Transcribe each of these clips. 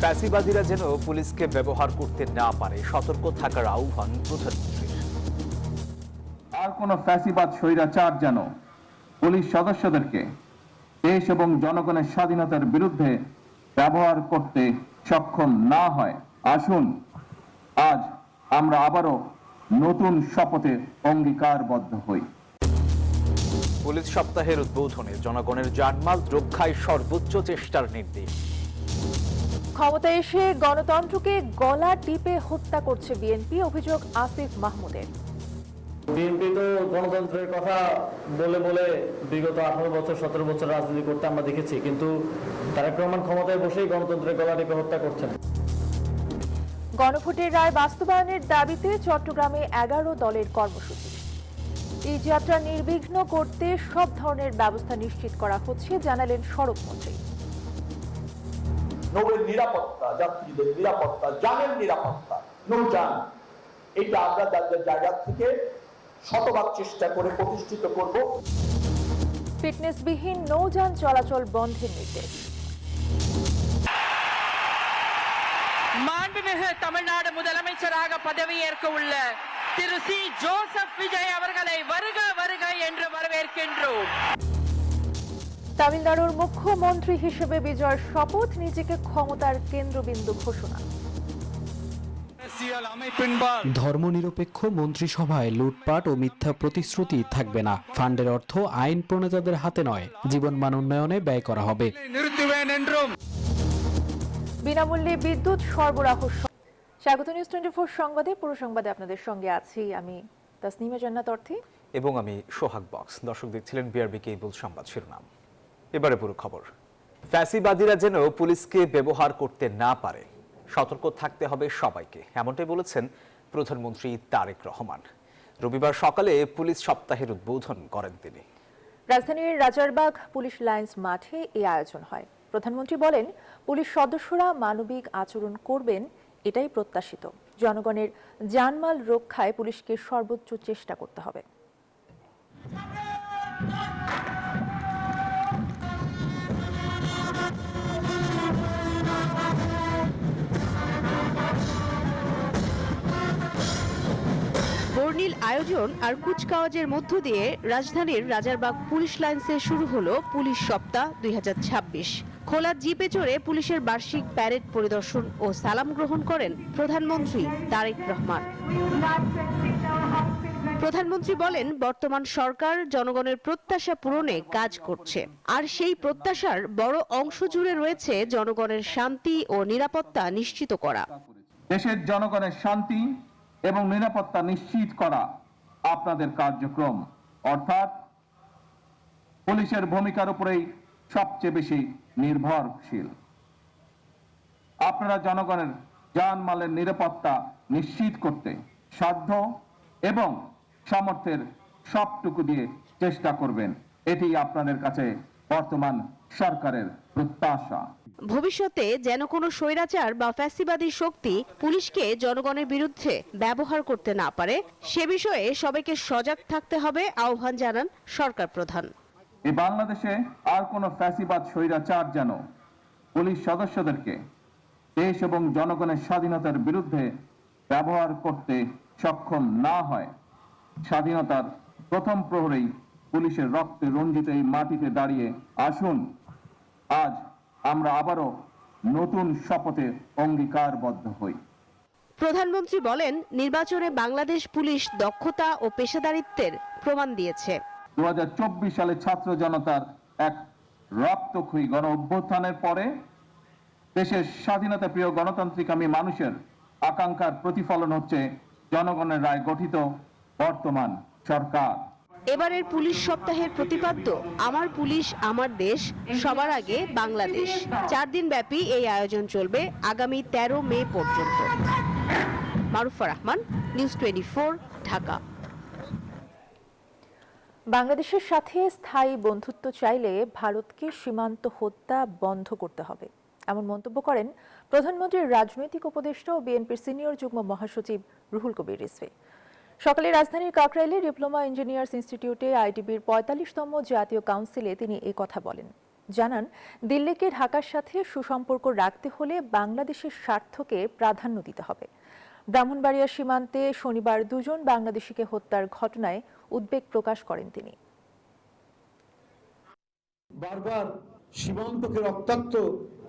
ফ্যাসিবাদীরা যেন পুলিশকে ব্যবহার করতে না পারে সতর্ক থাকার আহ্বান প্রধানমন্ত্রীর। আর কোন ফ্যাসিবাদ স্বৈরাচার যেন পুলিশ সদস্যদেরকে দেশ এবং জনগণের স্বাধীনতার বিরুদ্ধে ব্যবহার করতে সক্ষম না হয়। আসুন আজ আমরা আবারও নতুন শপথে অঙ্গীকারবদ্ধ হই। পুলিশ সপ্তাহের উদ্বোধনে জনগণের জানমাল রক্ষায় সর্বোচ্চ চেষ্টার নির্দেশ। ক্ষমতায় এসে গণতন্ত্রকে গলা টিপে হত্যা করছে বিএনপি, অভিযোগ আসিফ মাহমুদের। বিএনপি তো গণতন্ত্রের কথা বলে বলে বিগত 18 বছর 17 বছর রাজনীতি করতে আমরা দেখেছি, কিন্তু তারেক রহমান ক্ষমতায় বসেই গণতন্ত্রের গলা টিপে হত্যা করছেন। গণভোটের রায় বাস্তবায়নের দাবিতে চট্টগ্রামে 11 দলের কর্মসূচি। এই যাত্রা নির্বিঘ্ন করতে সব ধরনের ব্যবস্থা নিশ্চিত করা হচ্ছে, জানালেন সড়কমন্ত্রী। নৌয়ের নিরাপত্তা, যাত্রীদের নিরাপত্তা, জানের নিরাপত্তা, নৌযান, এটা আমরা যাদের জায়গা থেকে শতভাগ চেষ্টা করে প্রতিষ্ঠিত করব। ফিটনেসবিহীন নৌযান চলাচল বন্ধের নির্দেশ। மாண்புமிகு தமிழ்நாடு முதலமைச்சராக பதவியேற்க உள்ள திரு சி ஜோசப் விஜய் அவர்களை வருக வருக என்று வரவேற்கின்றோம்। তামিলনাড়ুর মুখ্যমন্ত্রী হিসেবে বিজয়ের শপথ, নিজেকে ক্ষমতার কেন্দ্রবিন্দু ঘোষণা। ধর্মনিরপেক্ষ মন্ত্রিসভায় লুটপাট ও মিথ্যা প্রতিশ্রুতি থাকবে না। ফান্ডের অর্থ আইন প্রণেতাদের হাতে নয়, জীবনমান উন্নয়নে ব্যয় করা হবে। বিনামূল্যে বিদ্যুৎ সরবরাহ। স্বাগত নিউজ 24 সংবাদে। পুরো সংবাদে আপনাদের সঙ্গে আছি আমি তাসনিমা জান্নাত অর্থী এবং আমি সোহাগ বক্স। দর্শক দেখছিলেন বিআরবি কেবল সংবাদ শিরোনাম। এবারে পুরো খবর। ফ্যাসিবাদীরা যেন পুলিশকে ব্যবহার করতে না পারে সতর্ক থাকতে হবে সবাইকে, এমনটাই বলেছেন প্রধানমন্ত্রী তারেক রহমান। রবিবার সকালে পুলিশ সপ্তাহের উদ্বোধন করেন তিনি। রাজধানীর রাজারবাগ পুলিশ লাইন্স মাঠে এই আয়োজন হয়। প্রধানমন্ত্রী বলেন, পুলিশ সদস্যরা মানবিক আচরণ করবেন, এটাই প্রত্যাশিত। জনগণের জানমাল রক্ষায় পুলিশকে সর্বোচ্চ চেষ্টা করতে হবে। বর্ণিল আয়োজন আর কুচকাওয়াজের মধ্য দিয়ে রাজধানীর রাজারবাগ পুলিশ লাইন্সে শুরু হলো পুলিশ সপ্তাহ 2026। খোলা জিপে চড়ে পুলিশের বার্ষিক প্যারেড পরিদর্শন ও সালাম গ্রহণ করেন প্রধানমন্ত্রী তারেক রহমান। প্রধানমন্ত্রী বলেন, বর্তমান সরকার জনগণের প্রত্যাশা পূরণে কাজ করছে, আর সেই প্রত্যাশার বড় অংশ জুড়ে রয়েছে জনগণের শান্তি ও নিরাপত্তা নিশ্চিত করা। দেশের জনগণের শান্তি এবং নিরাপত্তা নিশ্চিত করা আপনাদের কার্যক্রম, অর্থাৎ পুলিশের ভূমিকার উপরেই সবচেয়ে বেশি নির্ভরশীল। আপনারা জনগণের জানমালের নিরাপত্তা নিশ্চিত করতে সাধ্য এবং সামর্থ্যের সবটুকু দিয়ে চেষ্টা করবেন, এটি আপনাদের কাছে বর্তমান সরকারের প্রত্যাশা। ভবিষ্যতে যেন কোনো স্বৈরাচার বা ফ্যাসিবাদী শক্তি পুলিশকে জনগণের বিরুদ্ধে ব্যবহার করতে না পারে, সে বিষয়ে সবাইকে সজাগ থাকতে হবে আহ্বান জানান সরকার প্রধান। এই বাংলাদেশে আর কোনো ফ্যাসিবাদ স্বৈরাচার যেন পুলিশ সদস্যদেরকে দেশ এবং জনগণের স্বাধীনতার বিরুদ্ধে ব্যবহার করতে সক্ষম না হয়। স্বাধীনতার প্রথম প্রহরেই পুলিশের রক্তে রঞ্জিত এই মাটিতে দাঁড়িয়ে আসুন আজ আমরা আবারও নতুন শপথে অঙ্গীকারবদ্ধ হই। প্রধানমন্ত্রী বলেন, নির্বাচনে বাংলাদেশ পুলিশ দক্ষতা ও পেশাদারিত্বের প্রমাণ দিয়েছে। 2024 সালে ছাত্র জনতার এক রক্তক্ষয়ী গণ অভ্যুত্থানের পরে দেশের স্বাধীনতা প্রিয় গণতান্ত্রিকামী মানুষের আকাঙ্ক্ষার প্রতিফলন হচ্ছে জনগণের রায় গঠিত বর্তমান সরকার। এবারের পুলিশ সপ্তাহের প্রতিপাদ্য আমার পুলিশ আমার দেশ, সবার আগে বাংলাদেশ। 4 দিন ব্যাপী এই আয়োজন চলবে আগামী 13 মে পর্যন্ত। মারুফা রহমান, নিউজ 24, ঢাকা। বাংলাদেশের সাথে স্থায়ী বন্ধুত্ব চাইলে ভারতকে সীমান্ত হত্যা বন্ধ করতে হবে, এমন মন্তব্য করেন প্রধানমন্ত্রীর রাজনৈতিক উপদেষ্টা ও বিএনপির সিনিয়র যুগ্ম মহাসচিব রুহুল কবির রিজভী। সকালে রাজধানীর কাকরাইলে ডিপ্লোমা ইঞ্জিনিয়ার্স ইনস্টিটিউটে আইটিবির 45তম জাতীয় কাউন্সিলে তিনি এই কথা বলেন। জানান, দিল্লিকে ঢাকার সাথে সুসম্পর্ক রাখতে হলে বাংলাদেশের স্বার্থকে প্রাধান্য দিতে হবে। ব্রাহ্মণবাড়িয়া সীমান্তে শনিবার 2 জন বাংলাদেশিকে হত্যার ঘটনায় উদ্বেগ প্রকাশ করেন তিনি। বারবার সীমান্তকে রক্তাক্ত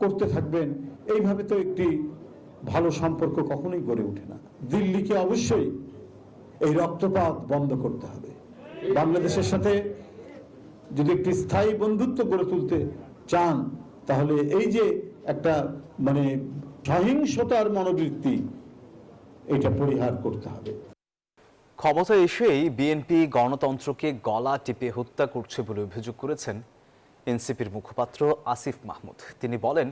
করতে থাকবেন, এইভাবে তো একটি ভালো সম্পর্ক কখনোই গড়ে ওঠে না। দিল্লিকে অবশ্যই এই রক্তপাত বন্ধ করতে হবে। বাংলাদেশের সাথে যদি একটি স্থায়ী বন্ধুত্ব গড়ে তুলতে চান, তাহলে এই যে একটা সহিংসতার মনোবৃত্তি, এটা পরিহার করতে হবে। ক্ষমতায় এসেই বিএনপি গণতন্ত্রকে গলা টিপে হত্যা করছে বলে অভিযোগ করেছেন এনসিপির মুখপাত্র আসিফ মাহমুদ। তিনি বলেন,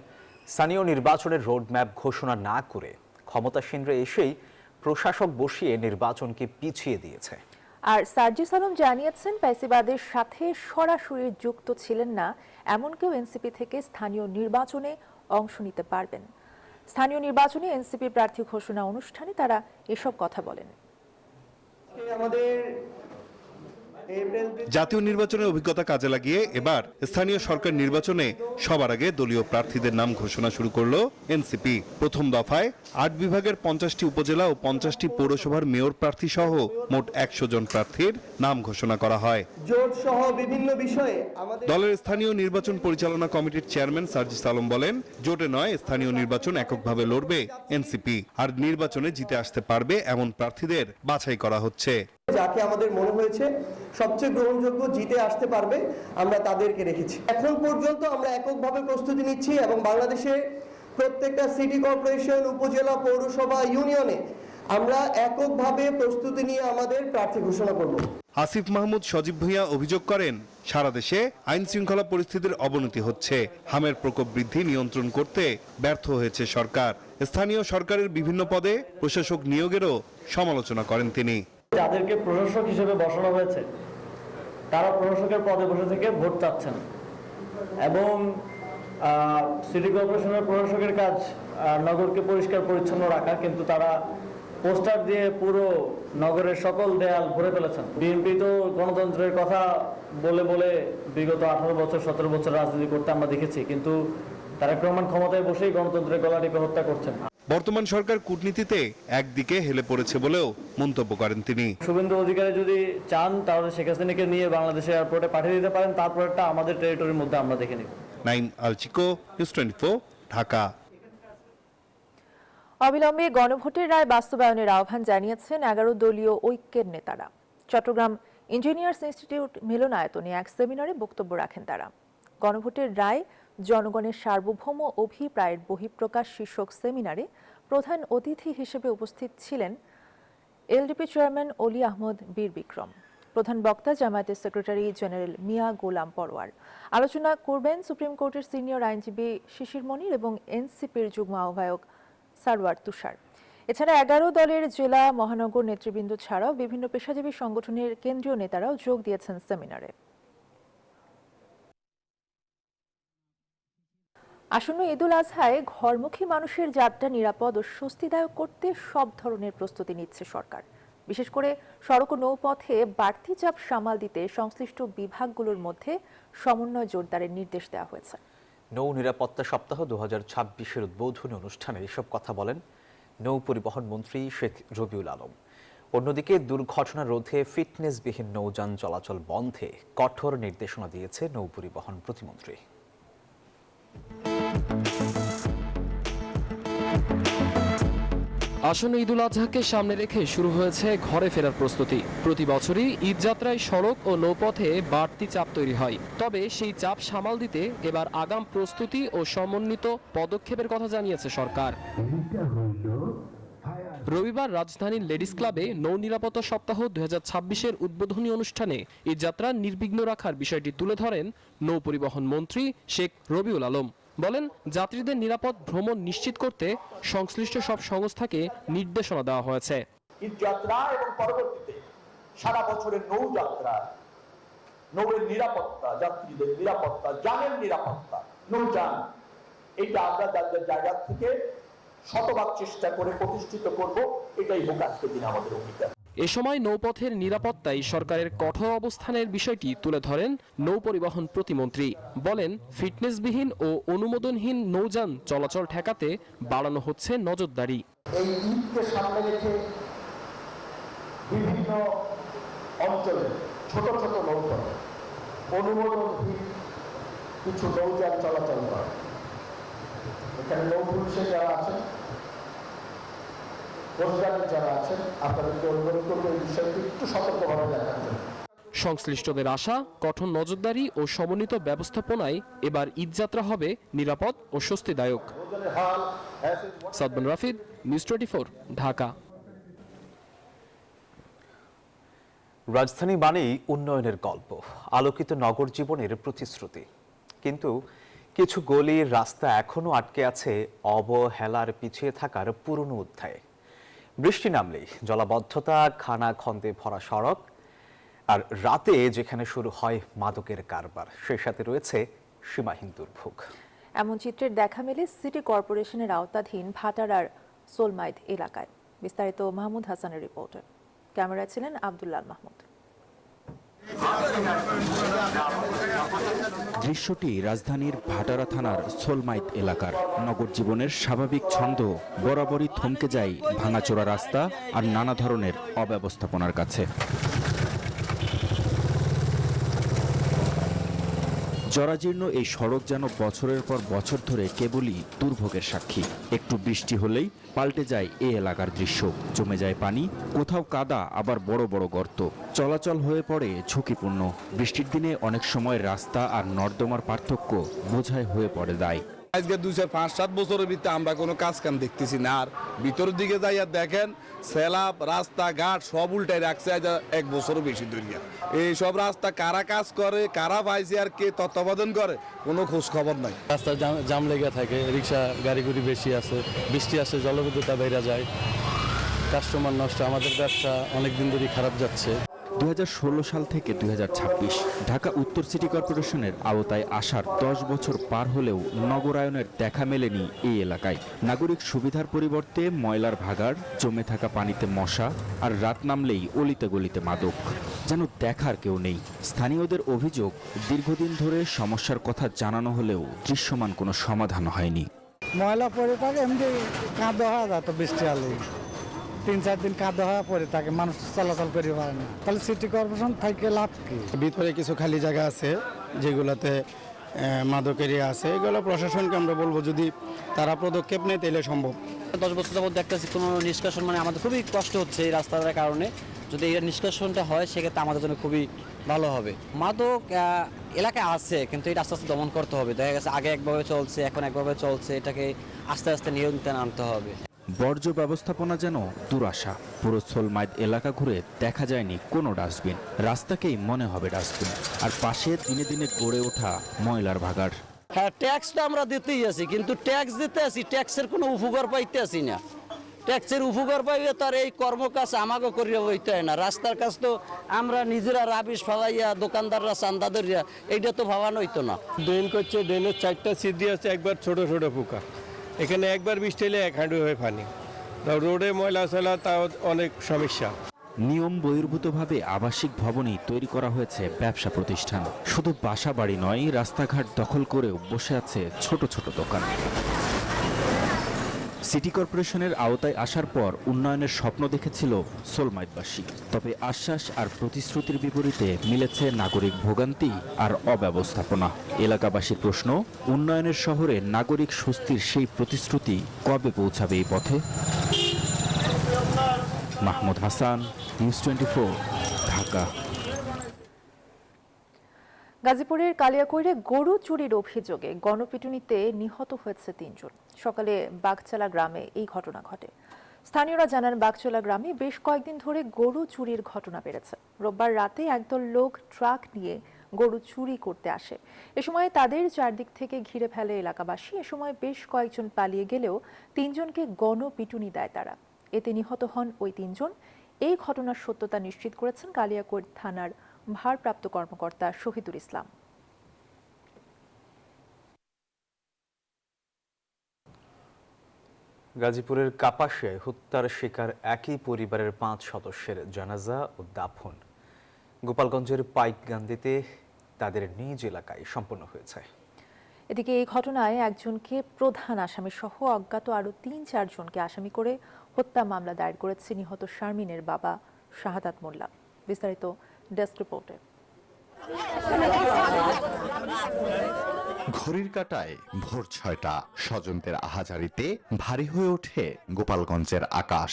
স্থানীয় নির্বাচনের রোডম্যাপ ঘোষণা না করে ক্ষমতাসীনরা এসেই প্রশাসক বসিয়ে নির্বাচনকে পিছিয়ে দিয়েছে। আর সার্জিস আলম জানিয়েছেন, ফ্যাসিবাদের সাথে সরাসরি যুক্ত ছিলেন না এমন কেউ এনসিপি থেকে স্থানীয় নির্বাচনে অংশ নিতে পারবেন। স্থানীয় নির্বাচনে এনসিপি প্রার্থী ঘোষণা অনুষ্ঠানে তারা এসব কথা বলেন। জাতীয় নির্বাচনের অভিজ্ঞতা কাজে লাগিয়ে এবার স্থানীয় সরকার নির্বাচনে সবার আগে দলীয় প্রার্থীদের নাম ঘোষণা শুরু করলো এনসিপি। প্রথম দফায় 8 বিভাগের 50টি উপজেলা ও 50টি পৌরসভার মেয়র প্রার্থী সহ মোট 100 জন প্রার্থীর নাম ঘোষণা করা হয়। জোট সহ বিভিন্ন বিষয়ে দলের স্থানীয় নির্বাচন পরিচালনা কমিটির চেয়ারম্যান সার্জিস আলম বলেন, জোটে নয়, স্থানীয় নির্বাচন এককভাবে লড়বে এনসিপি, আর নির্বাচনে জিতে আসতে পারবে এমন প্রার্থীদের বাছাই করা হচ্ছে। যাকে আমাদের মনে হয়েছে সবচেয়ে গ্রহণযোগ্য, জিতে আসতে পারবে, আমরা তাদেরকে রেখেছি। এখন পর্যন্ত আমরা এককভাবে প্রস্তুতি নিচ্ছি এবং বাংলাদেশে প্রত্যেকটা সিটি কর্পোরেশন, উপজেলা, পৌরসভা, ইউনিয়নে আমরা এককভাবে প্রস্তুতি নিয়ে আমাদের প্রার্থী ঘোষণা করব। আসিফ মাহমুদ সজীব ভূঁইয়া অভিযোগ করেন, সারা দেশে আইন শৃঙ্খলা পরিস্থিতির অবনতি হচ্ছে। হামের প্রকোপ বৃদ্ধি নিয়ন্ত্রণ করতে ব্যর্থ হয়েছে সরকার। স্থানীয় সরকারের বিভিন্ন পদে প্রশাসক নিয়োগেরও সমালোচনা করেন তিনি। যাদেরকে প্রশাসক হিসেবে বসানো হয়েছে তারা প্রশাসকের পদে বসে থেকে ভোট চাচ্ছেন, এবং সিটি কর্পোরেশনের প্রশাসকের কাজ নগরকে পরিষ্কার পরিচ্ছন্ন রাখা, কিন্তু তারা পোস্টার দিয়ে পুরো নগরের সকল দেয়াল ভরে ফেলেছেন। বিএনপি তো গণতন্ত্রের কথা বলে বলে বিগত 18 বছর 17 বছর রাজনীতি করতে আমরা দেখেছি, কিন্তু তারেক রহমান ক্ষমতায় বসেই গণতন্ত্রের গলা টিপে হত্যা করছেন। বর্তমান সরকার কূটনীতিতে একদিকে হেলে পড়েছে বলেও মন্তব্য করেন তিনি। শুভেন্দু অধিকারী যদি চান তাহলে শেখ হাসিনাকে নিয়ে বাংলাদেশের এয়ারপোর্টে পাঠিয়ে দিতে পারেন, তারপরটা আমাদের টেরিটরির মধ্যে আমরা দেখে নিব। নাইম আলচিকো, নিউজ 24, ঢাকা। অবিলম্বে গণভোটের রায় বাস্তবায়নের আহ্বান জানিয়েছেন 11 দলীয় ঐক্যের নেতারা। চট্টগ্রাম ইঞ্জিনিয়ার্স ইনস্টিটিউট মিলনায়তনে এক সেমিনারে বক্তব্য রাখেন তারা। গণভোটের রায় জনগণের সার্বভৌম অভিপ্রায়ের বহিঃপ্রকাশ শীর্ষক সেমিনারে প্রধান অতিথি হিসেবে উপস্থিত ছিলেন এলডিপি চেয়ারম্যান অলি আহমদ বীর বিক্রম। প্রধান বক্তা জামায়াতের সেক্রেটারি জেনারেল মিয়া গোলাম পরোয়ার। আলোচনা করবেন সুপ্রিম কোর্টের সিনিয়র আইনজীবী শিশির মনির এবং এনসিপির যুগ্ম আহ্বায়ক সারওয়ার তুষার। এছাড়া 11 দলের জেলা মহানগর নেতৃবৃন্দ ছাড়াও বিভিন্ন পেশাজীবী সংগঠনের কেন্দ্রীয় নেতারাও যোগ দিয়েছেন সেমিনারে। আসন্ন ঈদুল আজহায় ঘরমুখী মানুষের যাত্রা নিরাপদ ও স্বস্তিদায়ক করতে সব ধরনের প্রস্তুতি নিচ্ছে সরকার। বিশেষ করে সড়ক ও নৌপথে বাড়তি চাপ সামাল দিতে সংশ্লিষ্ট বিভাগগুলোর মধ্যে সমন্বয় জোরদারের নির্দেশ দেওয়া হয়েছে। নৌ নিরাপত্তা সপ্তাহ 2026-এর উদ্বোধনী অনুষ্ঠানে এসব কথা বলেন নৌ পরিবহন মন্ত্রী শেখ রবিউল আলম। অন্যদিকে দুর্ঘটনা রোধে ফিটনেসবিহীন নৌযান চলাচল বন্ধে কঠোর নির্দেশনা দিয়েছে নৌ পরিবহন প্রতিমন্ত্রী। আসন্ন ঈদুল আজহাকে সামনে রেখে শুরু হয়েছে ঘরে ফেরার প্রস্তুতি। প্রতি বছরই ঈদ যাত্রায় সড়ক ও নৌপথে বাড়তি চাপ তৈরি হয়, তবে সেই চাপ সামাল দিতে এবার আগাম প্রস্তুতি ও সমন্বিত পদক্ষেপের কথা জানিয়েছে সরকার। রবিবার রাজধানীর লেডিস ক্লাবে নৌ নিরাপত্তা সপ্তাহ 2026-এর উদ্বোধনী অনুষ্ঠানে ঈদ যাত্রা নির্বিঘ্ন রাখার বিষয়টি তুলে ধরেন নৌ পরিবহন মন্ত্রী শেখ রবিউল আলম। বলেন, যাত্রীদের নিরাপদ ভ্রমণ নিশ্চিত করতে সংশ্লিষ্ট সব সংস্থাকে নির্দেশনা দেওয়া হয়েছে। ঈদ যাত্রা এবং পরবর্তীতে সারা বছরের নৌ যাত্রা, নৌয়ের নিরাপত্তা, যাত্রীদের নিরাপত্তা, যানের নিরাপত্তা, নৌযান, এটা আমরা যাদের জায়গা থেকে শতভাগ চেষ্টা করে প্রতিষ্ঠিত করব। এটাই হোক আজকের দিন আমাদের অঙ্গীকার। এ সময় নৌপথের নিরাপত্তায় সরকারের কঠোর অবস্থানের বিষয়টি তুলে ধরেন নৌ পরিবহন প্রতিমন্ত্রী। বলেন, ফিটনেসবিহীন ও অনুমোদনহীন নৌযান চলাচল ঠেকাতে বাড়ানো হচ্ছে নজরদারি। এই ঈদকে সামনে রেখে বিভিন্ন অঞ্চলে ছোট ছোট নৌকা অনুমোদনহীন কিছু নৌযান চলাচল করে। এখানে নৌ পুলিশের যারা আছেন, কোস্টগার্ডের যারা আছেন, আপনাদেরকে অনুরোধ করবো এই বিষয়টি একটু সতর্কভাবে দেখার জন্য। সংশ্লিষ্টদের আশা, কঠোর নজরদারি ও সমন্বিত ব্যবস্থাপনায় এবার ঈদযাত্রা হবে নিরাপদ ও স্বস্তিদায়ক। সাদমান রাফিদ, নিউজ 24, ঢাকা। রাজধানী মানেই উন্নয়নের গল্প, আলোকিত নগর জীবনের প্রতিশ্রুতি। কিন্তু কিছু গলির রাস্তা এখনো আটকে আছে অবহেলার পিছিয়ে থাকার পুরনো অধ্যায়ে। বৃষ্টি নামলেই জলাবদ্ধতা, খানাখন্দে ভরা সড়ক, আর রাতে যেখানে শুরু হয় মাদকের কারবার, সেই সাথে রয়েছে সীমাহীন দুর্ভোগ। এমন চিত্রের দেখা মেলে সিটি কর্পোরেশনের আওতাধীন ভাটারার সোলমাইদ এলাকায়। বিস্তারিত মাহমুদ হাসানের রিপোর্টে। ক্যামেরায় ছিলেন আব্দুল্লাহ মাহমুদ। দৃশ্যটি রাজধানীর ভাটারা থানার সোলমাইদ এলাকার। নগর জীবনের স্বাভাবিক ছন্দ বরাবরই থমকে যায় ভাঙাচোরা রাস্তা আর নানা ধরনের অব্যবস্থাপনার কাছে। জরাজীর্ণ এই সড়ক যেন বছরের পর বছর ধরে কেবলই দুর্ভোগের সাক্ষী। একটু বৃষ্টি হলেই পাল্টে যায় এই এলাকার দৃশ্য। জমে যায় পানি, কোথাও কাদা, আবার বড় বড় গর্ত। চলাচল হয়ে পড়ে ঝুঁকিপূর্ণ। বৃষ্টির দিনে অনেক সময় রাস্তা আর নর্দমার পার্থক্য বোঝায় হয়ে পড়ে দায়। আজকে 2-5-7 বছরের ভিতরে আমরা কোনো কাজ কাম দেখতেছি না। আর ভিতরের দিকে যাইয়া দেখেন সেলাপ রাস্তাঘাট সব উল্টাই রাখছে আজ 1 বছরও বেশি ধরিয়া। এই সব রাস্তা কারা কাজ করে, কারা পাইছে আর কে তত্ত্বাবধান করে, কোনো খোঁজ খবর নাই। রাস্তা জাম লেগে থাকে, রিক্সা গাড়ি গুড়ি বেশি আছে, বৃষ্টি আসে জলবিদ্যুৎ বেড়ে যায়, কাস্টমার নষ্ট, আমাদের ব্যবসা অনেকদিন ধরেই খারাপ যাচ্ছে। 2016 সাল থেকে 2026 ঢাকা উত্তর সিটি কর্পোরেশনের আওতায় আসার 10 বছর পার হলেও নগরায়নের দেখা মেলেনি এই এলাকায়। নাগরিক সুবিধার পরিবর্তে ময়লার ভাগাড়, জমে থাকা পানিতে মশা, আর রাত নামলেই অলিতে গলিতে মাদক। যেন দেখার কেউ নেই। স্থানীয়দের অভিযোগ, দীর্ঘদিন ধরে সমস্যার কথা জানানো হলেও দৃশ্যমান কোনো সমাধান হয়নি। ময়লা পড়ে থাকে, এমনি কাঁদা হওয়া যায় তো বৃষ্টি হলেই 3-4 দিন কাদা হওয়া পরে থাকে, মানুষ চলাচল করে পারে না। তাহলে সিটি কর্পোরেশন থেকে লাভ কি? ভিতরে কিছু খালি জায়গা আছে যেগুলোতে মাদকের আছে, এগুলো প্রশাসনকে আমরা বলবো যদি তারা পদক্ষেপ নেয় তাহলে সম্ভব। 10 বছর যাবত দেখতেছি কোনো নিষ্কাশন, মানে আমাদের খুবই কষ্ট হচ্ছে এই রাস্তাটার কারণে। যদি এই নিষ্কাশনটা হয় সেক্ষেত্রে আমাদের জন্য খুবই ভালো হবে। মাদক এলাকায় আছে, কিন্তু এটা আস্তে আস্তে দমন করতে হবে। দেখা গেছে আগে একভাবে চলছে, এখন একভাবে চলছে, এটাকে আস্তে আস্তে নিয়ন্ত্রণে আনতে হবে। বর্জ্য ব্যবস্থাপনা যেন দুরাশা। পুরো সোলমাইদ এলাকা ঘুরে দেখা যায়নি কোনো ডাস্টবিন। রাস্তাকেই মনে হবে ডাস্টবিন, আর পাশে দিনে দিনে গড়ে ওঠা ময়লার ভাগাড়। হ্যাঁ, ট্যাক্স তো আমরা দিতেই আছি, কিন্তু ট্যাক্স দিতে আছি, ট্যাক্সের কোনো উপকার পাইতে আছি না। ট্যাক্সের উপকার পাইলে তার এই কর্মকাজ আমাকে করিয়া হইতে হয় না। রাস্তার কাজ তো আমরা নিজেরা রাবিশ ফালাইয়া, দোকানদাররা চান্দা ধরিয়া, এইটা তো ভাবানো হইতো না। ড্রেন করছে, ড্রেনের 4টা সিদ্ধি আছে, একবার ছোট ছোট পোকা। এখানে একবার বৃষ্টি হলে 1 হাঁটু হয়ে পানি। রোডে ময়লা চলা, তাও অনেক সমস্যা। নিয়ম বহির্ভূতভাবে আবাসিক ভবনই তৈরি করা হয়েছে ব্যবসা প্রতিষ্ঠান। শুধু বাসা বাড়ি নয়, রাস্তাঘাট দখল করেও বসে আছে ছোট ছোট দোকান। সিটি কর্পোরেশনের আওতায় আসার পর উন্নয়নের স্বপ্ন দেখেছিল সোলমাইদবাসী। তবে আশ্বাস আর প্রতিশ্রুতির বিপরীতে মিলেছে নাগরিক ভোগান্তি আর অব্যবস্থাপনা। এলাকাবাসীর প্রশ্ন, উন্নয়নের শহরে নাগরিক স্বস্তির সেই প্রতিশ্রুতি কবে পৌঁছাবে এই পথে? মাহমুদ হাসান, নিউজ 24, ঢাকা। গাজীপুরের কালিয়াকৈরে গরু চুরির অভিযোগে গণপিটুনিতে নিহত হয়েছে 3 জন। সকালে বাগচালা গ্রামে এই ঘটনা ঘটে। স্থানীয়রা জানান, বাগচালা গ্রামে বেশ কয়েকদিন ধরে গরু চুরির ঘটনা বেড়েছে। রোববার রাতে একদল লোক ট্রাক নিয়ে গরু চুরি করতে আসে। এ সময় তাদের চারদিক থেকে ঘিরে ফেলে এলাকাবাসী। এ সময় বেশ কয়েকজন পালিয়ে গেলেও 3 জনকে গণপিটুনি দেয় তারা। এতে নিহত হন ওই 3 জন। এই ঘটনার সত্যতা নিশ্চিত করেছেন কালিয়াকৈর থানার ভারপ্রাপ্ত কর্মকর্তা শহীদুল ইসলাম। গাজীপুরের কাপাসিয়ায় হত্যার শিকার একই পরিবারের 5 সদস্যের জানাজা ও দাফন গোপালগঞ্জের পাইকগান্দিতে তাদের নিজ এলাকায় সম্পন্ন হয়েছে। এদিকে এই ঘটনায় একজনকে প্রধান আসামি সহ অজ্ঞাত আরও 3-4 জনকে আসামি করে হত্যা মামলা দায়ের করেছে নিহত শারমিনের বাবা শাহাদাত মোল্লা। বিস্তারিত ডেস্ক রিপোর্টে। ঘড়ির কাঁটায় ভোর 6টা, স্বজনদের আহাজারিতে ভারী হয়ে ওঠে গোপালগঞ্জের আকাশ।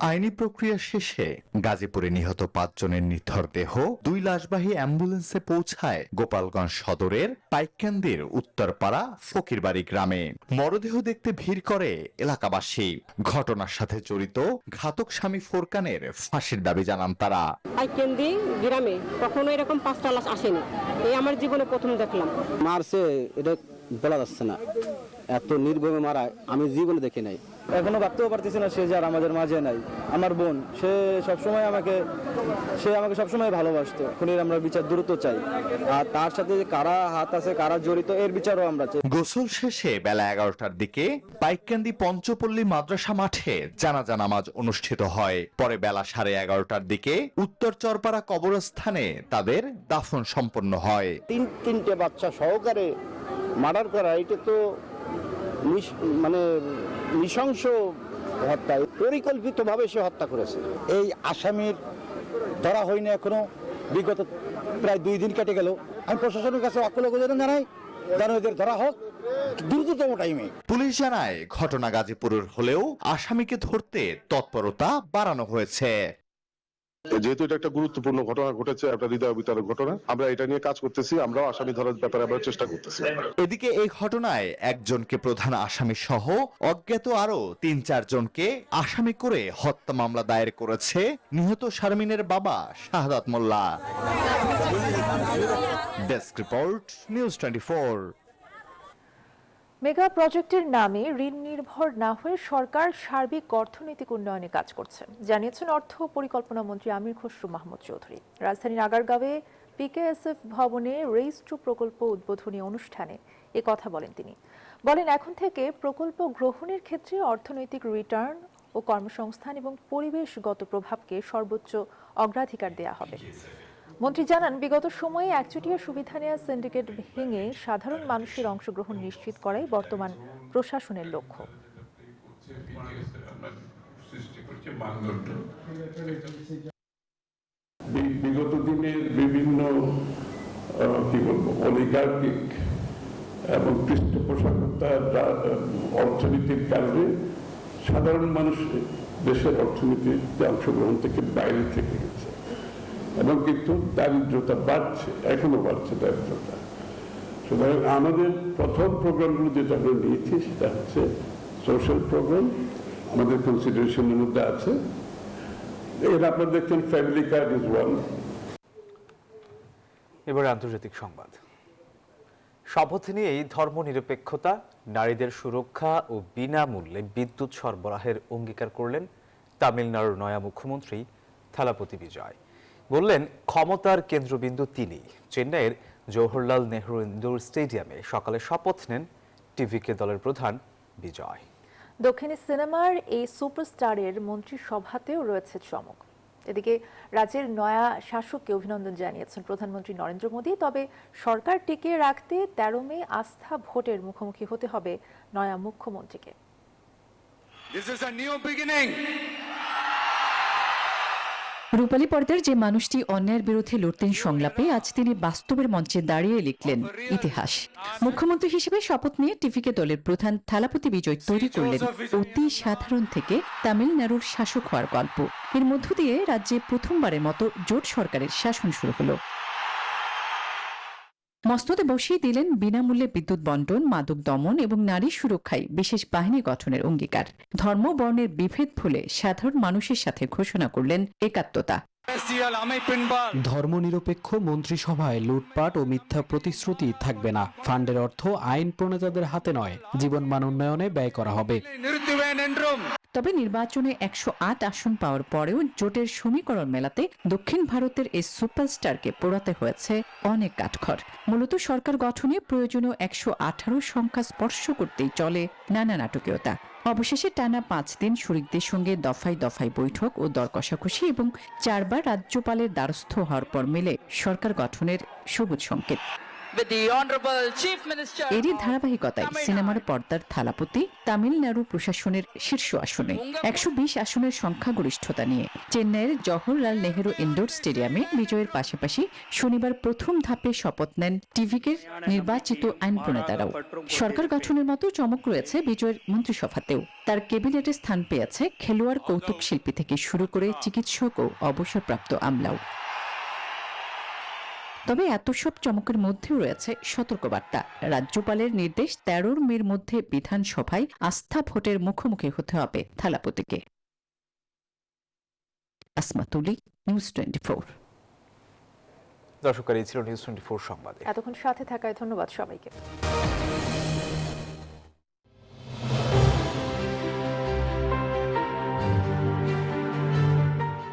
আইনি প্রক্রিয়া শেষে গাজীপুরে নিহত 5 জনের নিথর দেহ 2 লাশবাহী অ্যাম্বুলেন্সে পৌঁছায় গোপালগঞ্জ সদরের পাইককান্দির উত্তরপাড়া ফকিরবাড়ি গ্রামে। মরদেহ দেখতে ভিড় করে এলাকাবাসী। ঘটনার সাথে জড়িত ঘাতক স্বামী ফোরকানের ফাঁসির দাবি জানান তারা। পাইককান্দি গ্রামে কখনো এরকম 5টা লাশ আসেনি, এই আমার জীবনে প্রথম দেখলাম। মারছে এটা বলা যাচ্ছে না, এত নির্ভয়ে মারা আমি জীবনে দেখি নাই। এখনো ভাবতেও পারতেছি না সে যে আর আমাদের মাঝে নাই। আমার বোন, সে আমাকে সবসময় ভালোবাসতো। খুনির আমরা বিচার দ্রুত চাই, আর তার সাথে যে কারা হাত আছে কারা জড়িত এর বিচারও আমরা চাই। গোসল শেষে বেলা 11টার দিকে পাইককান্দি পঞ্চপল্লী মাদ্রাসা মাঠে জানাজা নামাজ অনুষ্ঠিত হয়। পরে বেলা 11:30টার দিকে উত্তর চরপাড়া কবরস্থানে তাদের দাফন সম্পন্ন হয়। তিনটে বাচ্চা সহকারে মার্ডার করা, এটা তো মানে নৃশংস হত্যা, পরিকল্পিতভাবে সে হত্যা করেছে। এই আসামির ধরা হয়নি এখনো, বিগত প্রায় 2 দিন কেটে গেল। আমি প্রশাসনের কাছে অকুল আবেদন জানাই, যেন এদের ধরা হোক দ্রুততম টাইমে। পুলিশ জানায় ঘটনা গাজীপুরের হলেও আসামিকে ধরতে তৎপরতা বাড়ানো হয়েছে। যেহেতু এটা একটা গুরুত্বপূর্ণ ঘটনা ঘটেছে, একটা হৃদয় বিতরক ঘটনা, আমরা এটা নিয়ে কাজ করতেছি, আমরাও আসামি ধরার ব্যাপারে আমরা চেষ্টা করতেছি। এদিকে এই ঘটনায় একজনকে প্রধান আসামি সহ অজ্ঞাত আরো 3-4 জনকে আসামি করে হত্যা মামলা দায়ের করেছে নিহত শারমিনের বাবা Shahadat Molla. Desk report, news 24। Mega প্রজেক্টের নামে ঋণ নির্ভর না হয়ে সরকার সার্বিক অর্থনৈতিক উন্নয়নে কাজ করছে, জানিয়েছেন অর্থ পরিকল্পনা মন্ত্রী আমির খসরু মাহমুদ চৌধুরী। রাজধানীর আগারগাঁওয়ে পিকেএসএফ ভবনে রেইজ টু প্রকল্প উদ্বোধনী অনুষ্ঠানে এ কথা বলেন তিনি। বলেন, এখন থেকে প্রকল্প গ্রহণের ক্ষেত্রে অর্থনৈতিক রিটার্ন ও কর্মসংস্থান এবং পরিবেশগত প্রভাবকে সর্বোচ্চ অগ্রাধিকার দেয়া হবে। মন্ত্রী জানান, বিগত সময়ে একচেটিয়া সুবিধা নেওয়া সিন্ডিকেট ভেঙে সাধারণ মানুষের অংশগ্রহণ নিশ্চিত করাই বর্তমান প্রশাসনের লক্ষ্য। বিগত দিনের বিভিন্ন অলিগার্কিক এবং পৃষ্ঠপোষকতার অর্থনীতির কারণে সাধারণ মানুষ দেশের অর্থনীতিতে অংশগ্রহণ থেকে বাইরে থেকে গেছে এবং কিন্তু দারিদ্রতা বাড়ছে, এখনো বাড়ছে দারিদ্রতা। সুতরাং আমাদের প্রথম প্রোগ্রামগুলো যেটা আমরা নিয়েছি সেটা হচ্ছে সোশ্যাল প্রোগ্রাম, আমাদের কনসিডারেশনের মধ্যে আছে। এর আপনারা দেখছেন ফ্যামিলি কার্ড ইজ ওয়ান। এবার আন্তর্জাতিক সংবাদ। শপথ নিয়েই ধর্মনিরপেক্ষতা, নারীদের সুরক্ষা ও বিনামূল্যে বিদ্যুৎ সরবরাহের অঙ্গীকার করলেন তামিলনাড়ুর নয়া মুখ্যমন্ত্রী থালাপতি বিজয়। বললেন, ক্ষমতার কেন্দ্রবিন্দু তিনি। চেন্নাইয়ের জওহরলাল নেহরু ইনডোর স্টেডিয়ামে সকালে শপথ নেন টিভিকে দলের প্রধান বিজয়। দক্ষিণী সিনেমার এই সুপারস্টারের মন্ত্রিসভাতেও রয়েছে চমক। এদিকে রাজ্যের নয়া শাসককে অভিনন্দন জানিয়েছেন প্রধানমন্ত্রী নরেন্দ্র মোদী। তবে সরকার টিকিয়ে রাখতে 13 মে আস্থা ভোটের মুখোমুখি হতে হবে নয়া মুখ্যমন্ত্রীকে। রূপালী পর্দার যে মানুষটি অন্যায়ের বিরুদ্ধে লড়তেন সংলাপে, আজ তিনি বাস্তবের মঞ্চে দাঁড়িয়ে লিখলেন ইতিহাস। মুখ্যমন্ত্রী হিসেবে শপথ নিয়ে টিভিকে দলের প্রধান থালাপতি বিজয় তৈরি করলেন অতি সাধারণ থেকে তামিলনাড়ুর শাসক হওয়ার গল্প। এর মধ্য দিয়ে রাজ্যে প্রথমবারের মতো জোট সরকারের শাসন শুরু হলো। মসনদে বসিয়ে দিলেন বিনামূল্যে বিদ্যুৎ বন্টন, মাদক দমন এবং নারী সুরক্ষায় বিশেষ বাহিনী গঠনের অঙ্গীকার। ধর্ম বর্ণের বিভেদ ভুলে সাধারণ মানুষের সাথে ঘোষণা করলেন একাত্মতা। ধর্মনিরপেক্ষ মন্ত্রিসভায় লুটপাট ও মিথ্যা প্রতিশ্রুতি থাকবে না। ফান্ডের অর্থ আইন প্রণেতাদের হাতে নয়, জীবনমান উন্নয়নে ব্যয় করা হবে। তবে নির্বাচনে 108 আসন পাওয়ার পরেও জোটের সমীকরণ মেলাতে দক্ষিণ ভারতের এই সুপারস্টারকে পোড়াতে হয়েছে অনেক কাঠখড়। মূলত সরকার গঠনে প্রয়োজনীয় 118 সংখ্যা স্পর্শ করতেই চলে নানা নাটকীয়তা। অবশেষে টানা 5 দিন শরিকদের সঙ্গে দফায় দফায় বৈঠক ও দর কষাকষি এবং 4 বার রাজ্যপালের দ্বারস্থ হওয়ার পর মেলে সরকার গঠনের সবুজ সংকেত। এরই ধারাবাহিকতায় সিনেমার পর্দার থালাপতি তামিলনাড়ু প্রশাসনের শীর্ষ আসনে 120 আসনের সংখ্যাগরিষ্ঠতা নিয়ে চেন্নাইয়ের জওহরলাল নেহেরু ইনডোর স্টেডিয়ামে বিজয়ের পাশাপাশি শনিবার প্রথম ধাপে শপথ নেন টিভিকের নির্বাচিত আইন প্রণেতারাও। সরকার গঠনের মতো চমক রয়েছে বিজয়ের মন্ত্রিসভাতেও। তার ক্যাবিনেটে স্থান পেয়েছে খেলোয়াড় কৌতুক শিল্পী থেকে শুরু করে চিকিৎসক ও অবসরপ্রাপ্ত আমলাও। তবে এত সব চমকের মধ্যেও রয়েছে সতর্কবার্তা। রাজ্যপালের নির্দেশ 13 মের মধ্যে বিধানসভায় আস্থা ভোটের মুখোমুখি হতে হবে থালাপতিকে। আসমা তুলি, নিউজ 24। দর্শক, এই ছিল নিউজ 24 সংবাদে। এতক্ষণ সাথে থাকায় ধন্যবাদ সবাইকে।